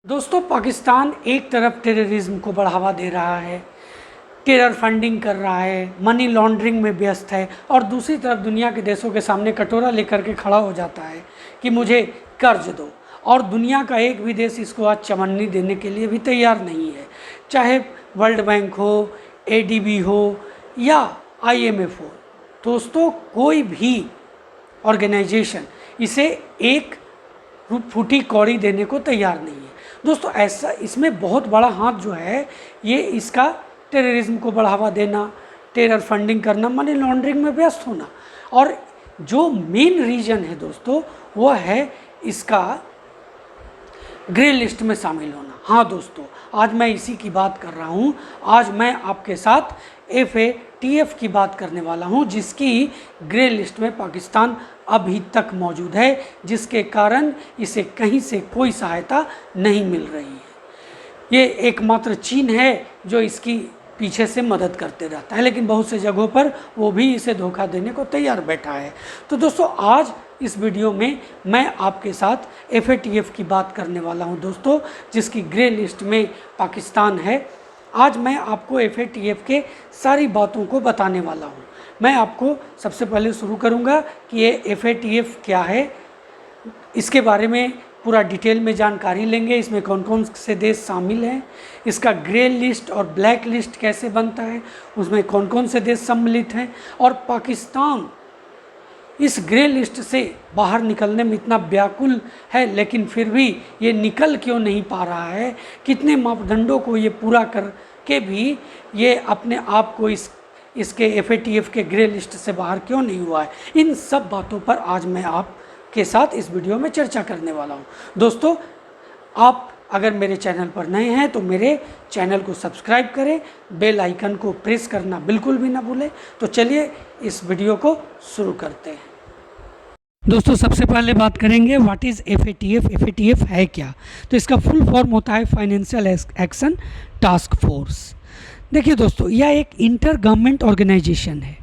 दोस्तों, पाकिस्तान एक तरफ टेररिज्म को बढ़ावा दे रहा है, टेरर फंडिंग कर रहा है, मनी लॉन्ड्रिंग में व्यस्त है और दूसरी तरफ दुनिया के देशों के सामने कटोरा लेकर के खड़ा हो जाता है कि मुझे कर्ज दो। और दुनिया का एक भी देश इसको आज चवन्नी देने के लिए भी तैयार नहीं है, चाहे वर्ल्ड बैंक हो, एडीबी हो या आईएमएफ हो। दोस्तों, कोई भी ऑर्गेनाइजेशन इसे एक फूटी कौड़ी देने को तैयार नहीं है। दोस्तों, ऐसा इसमें बहुत बड़ा हाथ जो है ये इसका टेररिज्म को बढ़ावा देना, टेरर फंडिंग करना, मनी लॉन्ड्रिंग में व्यस्त होना। और जो मेन रीजन है दोस्तों वो है इसका ग्रे लिस्ट में शामिल होना। हाँ दोस्तों, आज मैं इसी की बात कर रहा हूँ। आज मैं आपके साथ FATF की बात करने वाला हूँ, जिसकी ग्रे लिस्ट में पाकिस्तान अभी तक मौजूद है, जिसके कारण इसे कहीं से कोई सहायता नहीं मिल रही है। ये एकमात्र चीन है जो इसकी पीछे से मदद करते रहता है, लेकिन बहुत से जगहों पर वो भी इसे धोखा देने को तैयार बैठा है। तो दोस्तों, आज इस वीडियो में मैं आपके साथ FATF की बात करने वाला हूं दोस्तों, जिसकी ग्रे लिस्ट में पाकिस्तान है। आज मैं आपको FATF के सारी बातों को बताने वाला हूं। मैं आपको सबसे पहले शुरू करूंगा कि ये FATF क्या है, इसके बारे में पूरा डिटेल में जानकारी लेंगे। इसमें कौन कौन से देश शामिल हैं, इसका ग्रे लिस्ट और ब्लैक लिस्ट कैसे बनता है, उसमें कौन कौन से देश सम्मिलित हैं, और पाकिस्तान इस ग्रे लिस्ट से बाहर निकलने में इतना व्याकुल है लेकिन फिर भी ये निकल क्यों नहीं पा रहा है, कितने मापदंडों को ये पूरा करके भी ये अपने आप को इसके FATF के ग्रे लिस्ट से बाहर क्यों नहीं हुआ है। इन सब बातों पर आज मैं आपके साथ इस वीडियो में चर्चा करने वाला हूँ। दोस्तों, आप अगर मेरे चैनल पर नए हैं तो मेरे चैनल को सब्सक्राइब करें, बेल आइकन को प्रेस करना बिल्कुल भी ना भूलें। तो चलिए इस वीडियो को शुरू करते हैं। दोस्तों, सबसे पहले बात करेंगे व्हाट इज़ FATF। FATF है क्या? तो इसका फुल फॉर्म होता है फाइनेंशियल एक्शन टास्क फोर्स। देखिए दोस्तों, यह एक इंटर गवर्नमेंट ऑर्गेनाइजेशन है।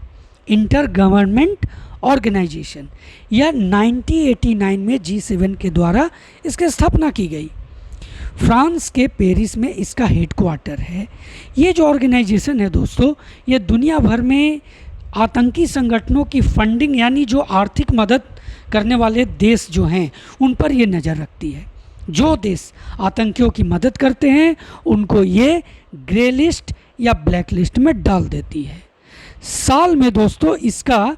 इंटर गवर्नमेंट ऑर्गेनाइजेशन यह 1989 में G7 के द्वारा इसकी स्थापना की गई। फ्रांस के पेरिस में इसका हेडक्वार्टर है। ये जो ऑर्गेनाइजेशन है दोस्तों, ये दुनिया भर में आतंकी संगठनों की फंडिंग यानी जो आर्थिक मदद करने वाले देश जो हैं उन पर ये नज़र रखती है। जो देश आतंकियों की मदद करते हैं उनको ये ग्रे लिस्ट या ब्लैक लिस्ट में डाल देती है। साल में दोस्तों इसका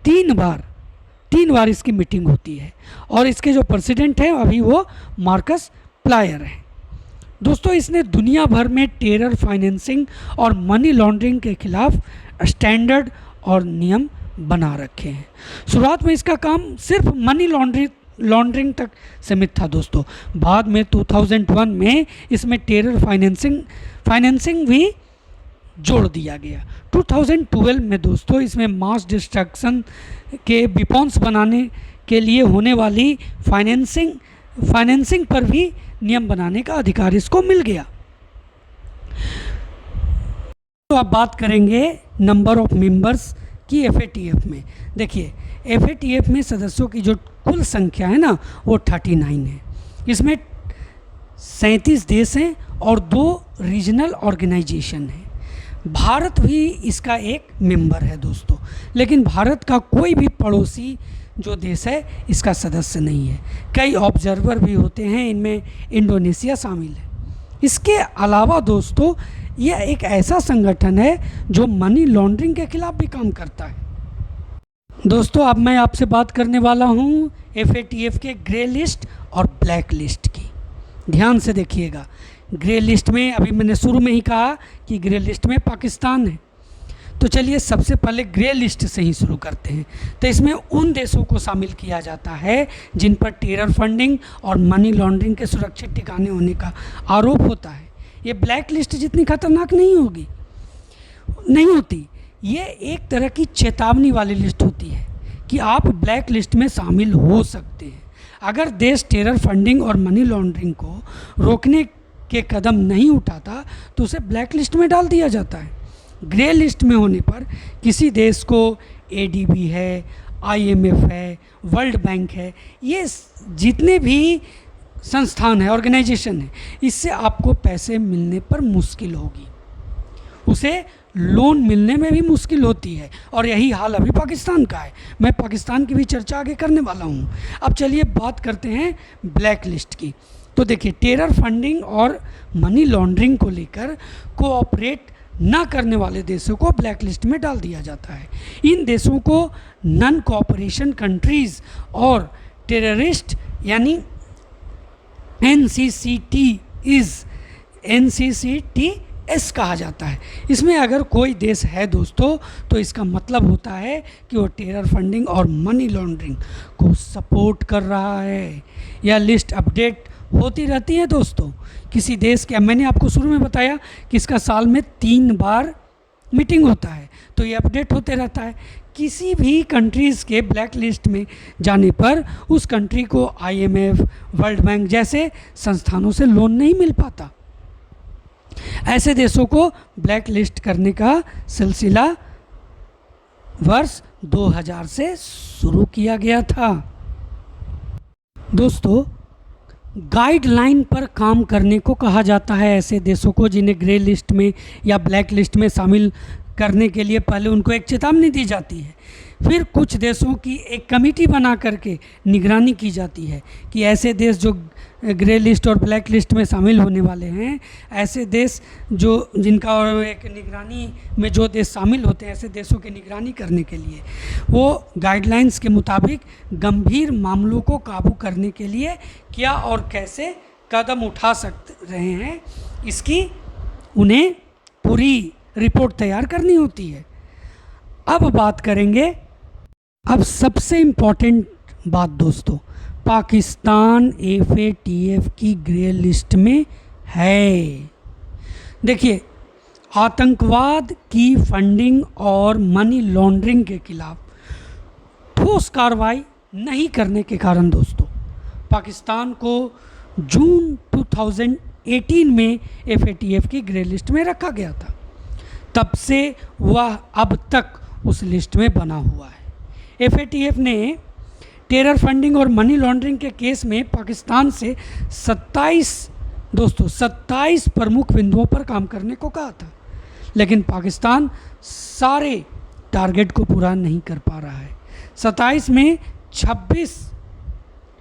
तीन बार इसकी मीटिंग होती है और इसके जो प्रेसिडेंट हैं अभी वो मार्कस प्लायर है। दोस्तों, इसने दुनिया भर में टेरर फाइनेंसिंग और मनी लॉन्ड्रिंग के खिलाफ स्टैंडर्ड और नियम बना रखे हैं। शुरुआत में इसका काम सिर्फ मनी लॉन्ड्रिंग तक सीमित था दोस्तों। बाद में 2001 में इसमें टेरर फाइनेंसिंग भी जोड़ दिया गया। 2012 में दोस्तों इसमें मास डिस्ट्रक्शन के वेपन्स बनाने के लिए होने वाली फाइनेंसिंग पर भी नियम बनाने का अधिकार इसको मिल गया। तो अब बात करेंगे नंबर ऑफ मेंबर्स की FATF में। देखिए, FATF में सदस्यों की जो कुल संख्या है ना वो 39 है। इसमें 37 देश हैं और 2 रीजनल ऑर्गेनाइजेशन हैं। भारत भी इसका एक मेंबर है दोस्तों, लेकिन भारत का कोई भी पड़ोसी जो देश है इसका सदस्य नहीं है। कई ऑब्जर्वर भी होते हैं, इनमें इंडोनेशिया शामिल है। इसके अलावा दोस्तों यह एक ऐसा संगठन है जो मनी लॉन्ड्रिंग के खिलाफ भी काम करता है। दोस्तों, अब मैं आपसे बात करने वाला हूँ FATF के ग्रे लिस्ट और ब्लैक लिस्ट की। ध्यान से देखिएगा। ग्रे लिस्ट में अभी मैंने शुरू में ही कहा कि ग्रे लिस्ट में पाकिस्तान है। तो चलिए सबसे पहले ग्रे लिस्ट से ही शुरू करते हैं। तो इसमें उन देशों को शामिल किया जाता है जिन पर टेरर फंडिंग और मनी लॉन्ड्रिंग के सुरक्षित ठिकाने होने का आरोप होता है। ये ब्लैक लिस्ट जितनी खतरनाक नहीं होती। ये एक तरह की चेतावनी वाली लिस्ट होती है कि आप ब्लैक लिस्ट में शामिल हो सकते हैं। अगर देश टेरर फंडिंग और मनी लॉन्ड्रिंग को रोकने के कदम नहीं उठाता तो उसे ब्लैक लिस्ट में डाल दिया जाता है। ग्रे लिस्ट में होने पर किसी देश को एडीबी है, IMF है, वर्ल्ड बैंक है, ये जितने भी संस्थान है, ऑर्गेनाइजेशन है, इससे आपको पैसे मिलने पर मुश्किल होगी, उसे लोन मिलने में भी मुश्किल होती है। और यही हाल अभी पाकिस्तान का है। मैं पाकिस्तान की भी चर्चा आगे करने वाला हूँ। अब चलिए बात करते हैं ब्लैक लिस्ट की। तो देखिए, टेरर फंडिंग और मनी लॉन्ड्रिंग को लेकर कोऑपरेट ना करने वाले देशों को ब्लैक लिस्ट में डाल दिया जाता है। इन देशों को नॉन कोऑपरेशन कंट्रीज़ और टेररिस्ट यानी NCCTs कहा जाता है। इसमें अगर कोई देश है दोस्तों, तो इसका मतलब होता है कि वो टेरर फंडिंग और मनी लॉन्ड्रिंग को सपोर्ट कर रहा है। यह लिस्ट अपडेट होती रहती है दोस्तों। किसी देश के, मैंने आपको शुरू में बताया कि इसका साल में 3 बार मीटिंग होता है, तो ये अपडेट होते रहता है। किसी भी कंट्रीज़ के ब्लैक लिस्ट में जाने पर उस कंट्री को IMF, वर्ल्ड बैंक जैसे संस्थानों से लोन नहीं मिल पाता। ऐसे देशों को ब्लैक लिस्ट करने का सिलसिला वर्ष 2000 से शुरू किया गया था। दोस्तों, गाइडलाइन पर काम करने को कहा जाता है ऐसे देशों को जिन्हें ग्रे लिस्ट में या ब्लैक लिस्ट में शामिल करने के लिए पहले उनको एक चेतावनी दी जाती है। फिर कुछ देशों की एक कमेटी बना करके निगरानी की जाती है कि ऐसे देश जो ग्रे लिस्ट और ब्लैक लिस्ट में शामिल होने वाले हैं, ऐसे देश जो जिनका और एक निगरानी में जो देश शामिल होते हैं, ऐसे देशों की निगरानी करने के लिए वो गाइडलाइंस के मुताबिक गंभीर मामलों को काबू करने के लिए क्या और कैसे कदम उठा सकते रहे हैं, इसकी उन्हें पूरी रिपोर्ट तैयार करनी होती है। अब बात करेंगे, अब सबसे इम्पॉर्टेंट बात दोस्तों, पाकिस्तान FATF की ग्रे लिस्ट में है। देखिए, आतंकवाद की फंडिंग और मनी लॉन्ड्रिंग के खिलाफ ठोस कार्रवाई नहीं करने के कारण दोस्तों पाकिस्तान को जून 2018 में FATF की ग्रे लिस्ट में रखा गया था। तब से वह अब तक उस लिस्ट में बना हुआ है। FATF ने टेरर फंडिंग और मनी लॉन्ड्रिंग के केस में पाकिस्तान से 27 प्रमुख बिंदुओं पर काम करने को कहा था, लेकिन पाकिस्तान सारे टारगेट को पूरा नहीं कर पा रहा है। 27 में 26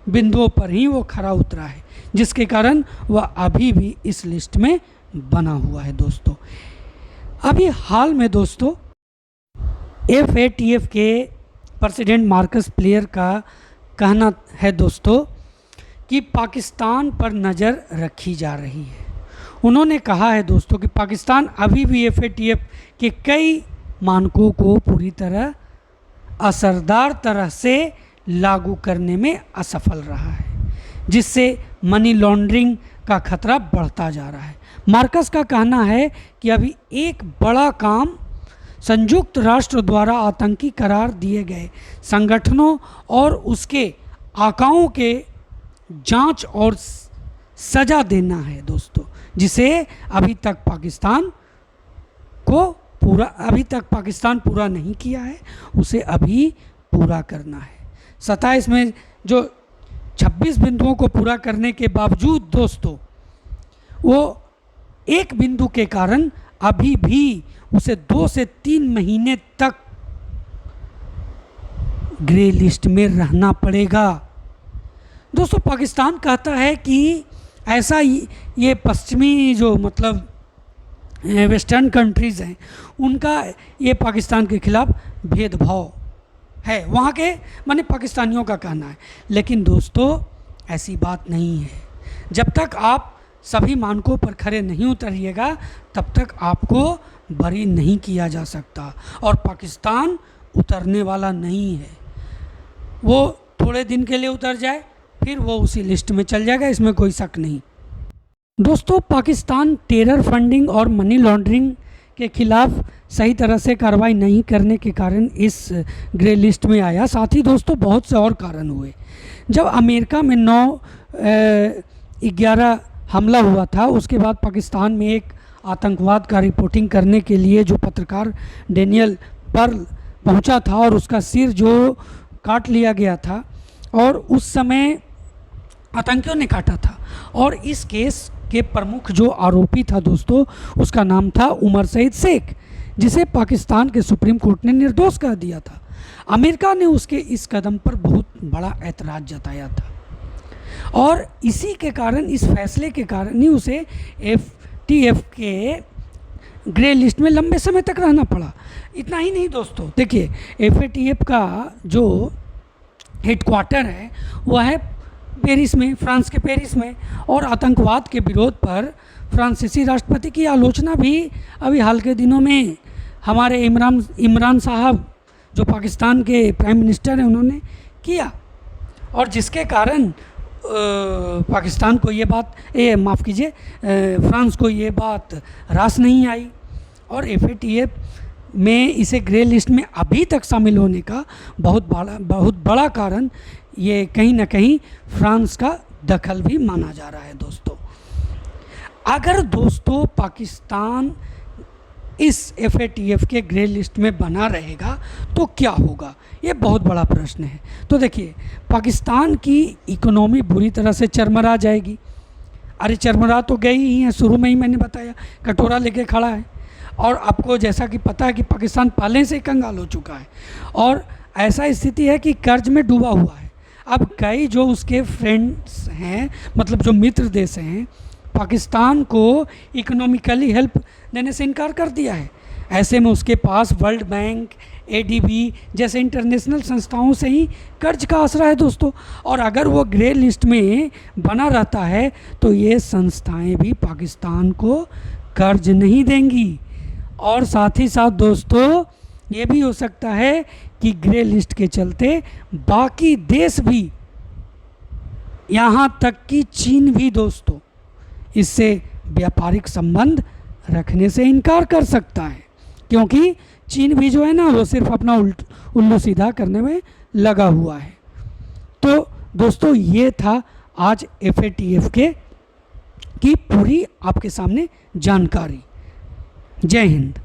बिंदुओं पर ही वो खरा उतरा है, जिसके कारण वह अभी भी इस लिस्ट में बना हुआ है दोस्तों। अभी हाल में दोस्तों FATF के प्रेसिडेंट मार्कस प्लेयर का कहना है दोस्तों कि पाकिस्तान पर नज़र रखी जा रही है। उन्होंने कहा है दोस्तों कि पाकिस्तान अभी भी FATF के कई मानकों को पूरी तरह असरदार तरह से लागू करने में असफल रहा है, जिससे मनी लॉन्ड्रिंग का खतरा बढ़ता जा रहा है। मार्कस का कहना है कि अभी एक बड़ा काम संयुक्त राष्ट्र द्वारा आतंकी करार दिए गए संगठनों और उसके आकाओं के जांच और सज़ा देना है दोस्तों, जिसे अभी तक पाकिस्तान पूरा नहीं किया है, उसे अभी पूरा करना है। 27 में जो 26 बिंदुओं को पूरा करने के बावजूद दोस्तों वो एक बिंदु के कारण अभी भी उसे 2 से 3 महीने तक ग्रे लिस्ट में रहना पड़ेगा। दोस्तों, पाकिस्तान कहता है कि ऐसा ये पश्चिमी जो मतलब वेस्टर्न कंट्रीज़ हैं, उनका ये पाकिस्तान के खिलाफ भेदभाव है, वहाँ के माने पाकिस्तानियों का कहना है। लेकिन दोस्तों, ऐसी बात नहीं है। जब तक आप सभी मानकों पर खरे नहीं उतरिएगा, तब तक आपको बरी नहीं किया जा सकता। और पाकिस्तान उतरने वाला नहीं है। वो थोड़े दिन के लिए उतर जाए, फिर वो उसी लिस्ट में चल जाएगा, इसमें कोई शक नहीं। दोस्तों, पाकिस्तान टेरर फंडिंग और मनी लॉन्ड्रिंग के खिलाफ सही तरह से कार्रवाई नहीं करने के कारण इस ग्रे लिस्ट में आया। साथ ही दोस्तों, बहुत से और कारण हुए। जब अमेरिका में 9/11 हमला हुआ था, उसके बाद पाकिस्तान में एक आतंकवाद का रिपोर्टिंग करने के लिए जो पत्रकार डेनियल पर्ल पहुंचा था और उसका सिर जो काट लिया गया था, और उस समय आतंकियों ने काटा था। और इस केस के प्रमुख जो आरोपी था दोस्तों, उसका नाम था उमर सईद शेख, जिसे पाकिस्तान के सुप्रीम कोर्ट ने निर्दोष कर दिया था। अमेरिका ने उसके इस कदम पर बहुत बड़ा ऐतराज़ जताया था और इसी के कारण, इस फैसले के कारण ही उसे FATF के ग्रे लिस्ट में लंबे समय तक रहना पड़ा। इतना ही नहीं दोस्तों, देखिए FATF का जो हेडक्वार्टर है वह है पेरिस में, फ्रांस के पेरिस में। और आतंकवाद के विरोध पर फ्रांसीसी राष्ट्रपति की आलोचना भी अभी हाल के दिनों में हमारे इमरान साहब जो पाकिस्तान के प्राइम मिनिस्टर हैं उन्होंने किया, और जिसके कारण पाकिस्तान को ये बात, माफ़ कीजिए, फ्रांस को ये बात रास नहीं आई। और FATF में इसे ग्रे लिस्ट में अभी तक शामिल होने का बहुत बड़ा कारण ये कहीं ना कहीं फ्रांस का दखल भी माना जा रहा है दोस्तों। अगर दोस्तों पाकिस्तान इस FATF के ग्रे लिस्ट में बना रहेगा तो क्या होगा, ये बहुत बड़ा प्रश्न है। तो देखिए, पाकिस्तान की इकोनॉमी बुरी तरह से चरमरा जाएगी। अरे चरमरा तो गई ही है, शुरू में ही मैंने बताया, कटोरा लेके खड़ा है। और आपको जैसा कि पता है कि पाकिस्तान पहले से ही कंगाल हो चुका है और ऐसा स्थिति है कि कर्ज में डूबा हुआ है। अब कई जो उसके फ्रेंड्स हैं, मतलब जो मित्र देश हैं, पाकिस्तान को इकोनॉमिकली हेल्प देने से इनकार कर दिया है। ऐसे में उसके पास वर्ल्ड बैंक, ADB जैसे इंटरनेशनल संस्थाओं से ही कर्ज का आसरा है दोस्तों। और अगर वो ग्रे लिस्ट में बना रहता है तो ये संस्थाएं भी पाकिस्तान को कर्ज नहीं देंगी। और साथ ही साथ दोस्तों ये भी हो सकता है कि ग्रे लिस्ट के चलते बाकी देश भी, यहाँ तक कि चीन भी दोस्तों, इससे व्यापारिक संबंध रखने से इनकार कर सकता है, क्योंकि चीन भी जो है ना वो सिर्फ अपना उल्लू सीधा करने में लगा हुआ है। तो दोस्तों ये था आज FATF की पूरी आपके सामने जानकारी। जय हिंद।